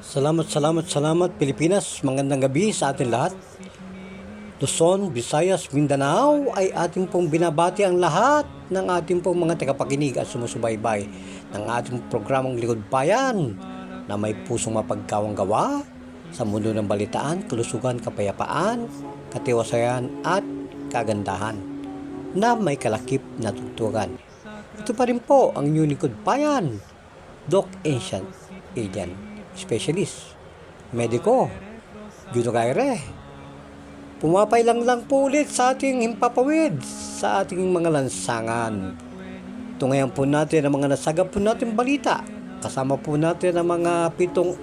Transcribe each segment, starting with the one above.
Salamat Pilipinas. Magandang gabi sa atin lahat. Luzon, Visayas, Mindanao ay ating pong binabati ang lahat ng ating pong mga tagapakinig at sumusubaybay ng ating programang Likod Bayan na may pusong mapagkawang gawa sa mundo ng balitaan, kalusugan, kapayapaan, katiwasayan at kagandahan na may kalakip na tugtugan. Ito pa rin po ang inyong Likod Bayan, Doc Ancient Alien Specialist, Mediko, Juno Gaire. Pumapailang lang po ulit sa ating himpapawid sa ating mga lansangan. Tungayan po natin ang mga nasagap po natin balita. Kasama po natin ang mga pitong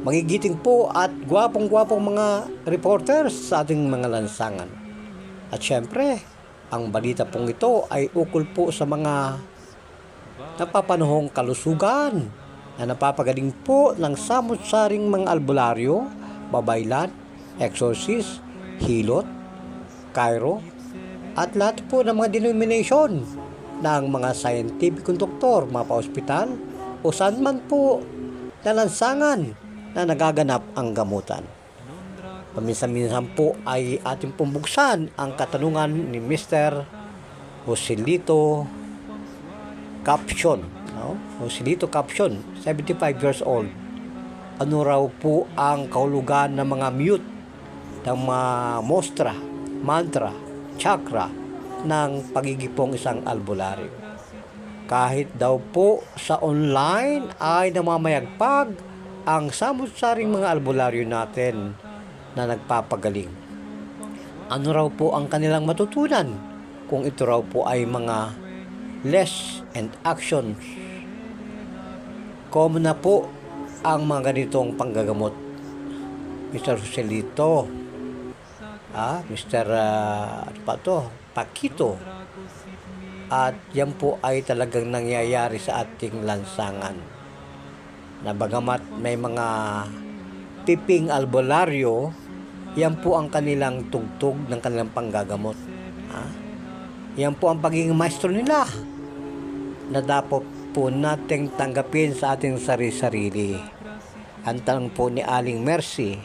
magigiting po at gwapong-gwapong mga reporters sa ating mga lansangan. At syempre, ang balita pong ito ay ukol po sa mga napapanahong kalusugan na napapagaling po ng samot-saring mga albularyo, babaylan, exorcist, hilot, Cairo, at lahat po ng mga denomination ng mga scientific doktor, mga pa-ospital, o saan man po na lansangan na nagaganap ang gamutan. Paminsan-minsan po ay ating pumbuksan ang katanungan ni Mr. Joselito Caption. Joselito Caption, 75 years old. Ano raw po ang kahulugan ng mga mute, ng mga mostra, mantra, chakra ng pagigipong isang albularyo? Kahit daw po sa online ay namamayagpag ang samut-saring mga albularyo natin na nagpapagaling. Ano raw po ang kanilang matutunan kung ito raw po ay mga less and actions? Common na po ang mga ganitong panggagamot, Mr. Joselito, Mr. Paquito. At yan po ay talagang nangyayari sa ating lansangan. Na bagamat may mga piping albularyo, yan po ang kanilang tugtog ng kanilang panggagamot. Yan po ang pagiging maestro nila na dapat po nating tanggapin sa ating sarili-sarili. Ang tanong po ni Aling Mercy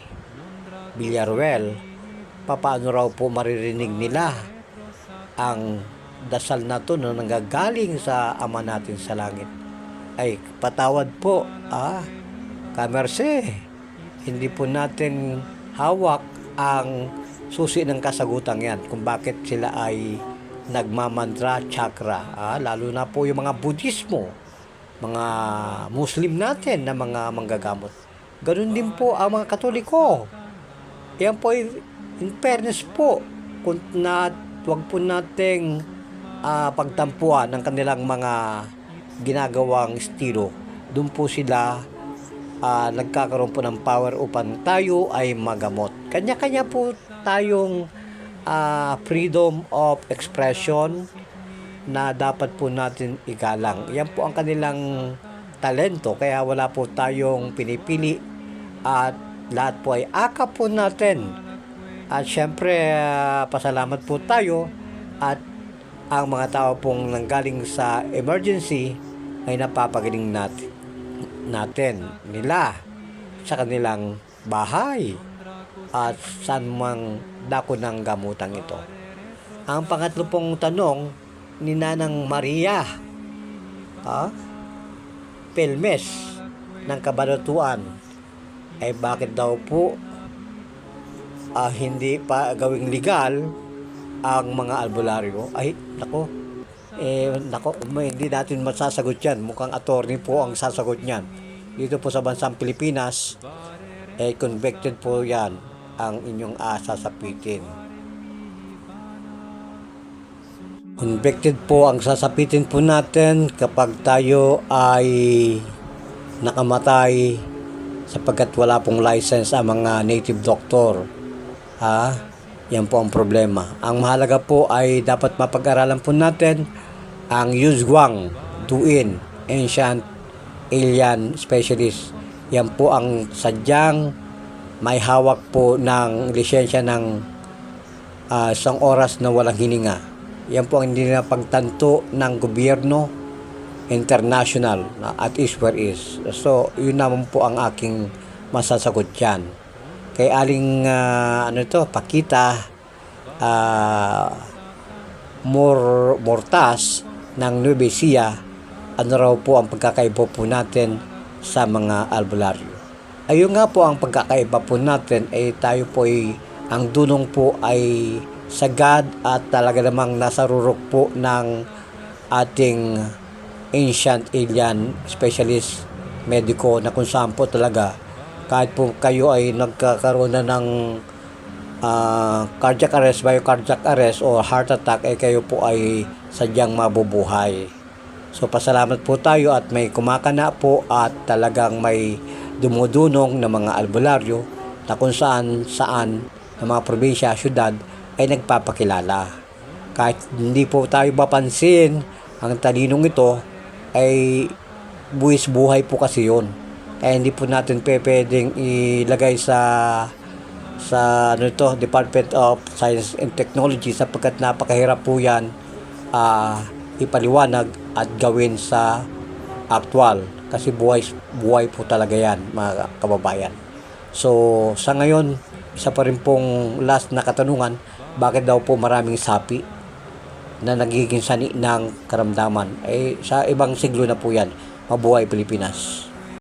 Villaruel, paano raw po maririnig nila ang dasal na to na nanggagaling sa Ama natin sa langit? Ay, patawad po, Kamerse, hindi po natin hawak ang susi ng kasagutan yan kung bakit sila ay nagmamantra chakra, lalo na po yung mga Budismo, mga Muslim natin na mga manggagamot. Ganun din po ang mga Katoliko. Yan po ay in fairness po, wag po nating pagtampuan ng kanilang mga ginagawang estilo. Doon po sila nagkakaroon po ng power upang tayo ay magamot. Kanya-kanya po tayong freedom of expression na dapat po natin igalang. Yan po ang kanilang talento, kaya wala po tayong pinipili at lahat po ay akap po natin. At syempre, pasalamat po tayo at ang mga tao pong nanggaling sa emergency ay napapagaling natin nila sa kanilang bahay at saan mang dako ng gamutan ito. Ang pangatlo pong tanong ni Nanang Maria Pelmes ng Cabanatuan ay bakit daw po hindi pa gawing legal ang mga albularyo? Ay, hindi natin masasagot yan. Mukhang attorney po ang sasagot niyan. Dito po sa bansang Pilipinas, convicted po yan ang inyong sasapitin. Convicted po ang sasapitin po natin kapag tayo ay nakamatay sapagkat wala pong license ang mga native doctor. Yan po ang problema. Ang mahalaga po ay dapat mapag-aralan po natin ang Yuzhuang Duin Ancient Alien Specialist. Yan po ang sadyang may hawak po ng lisensya ng isang oras na walang hininga. Yan po ang hindi na pagtanto ng gobyerno. international na at is where is. So, yun naman po ang aking masasagot dyan. Kay aling Pakita Mortas ng Nueva Ecija, ano raw po ang pagkakaiba po natin sa mga albularyo. Ayun nga po ang pagkakaiba po natin ay tayo po ay ang dunong po ay sagad at talaga namang nasa rurok po ng ating ancient alien specialist medico na kung saan po talaga kahit po kayo ay nagkakaroon na ng cardiac arrest, myocardiac arrest o heart attack ay kayo po ay sadyang mabubuhay. So pasalamat po tayo at may kumakana po at talagang may dumudunong na mga albularyo na kung saan ng mga probinsya, syudad ay nagpapakilala. Kahit hindi po tayo mapansin, ang talinong ito ay buwis buhay po kasi yun. Kaya hindi po natin pwedeng ilagay sa Department of Science and Technology sapagkat napakahirap po yan ipaliwanag at gawin sa actual kasi buhay po talaga yan mga kababayan. So sa ngayon, isa pa rin pong last na katanungan, bakit daw po maraming sapi na nagiging sani ng karamdaman? Sa ibang siglo na po yan. Mabuhay Pilipinas.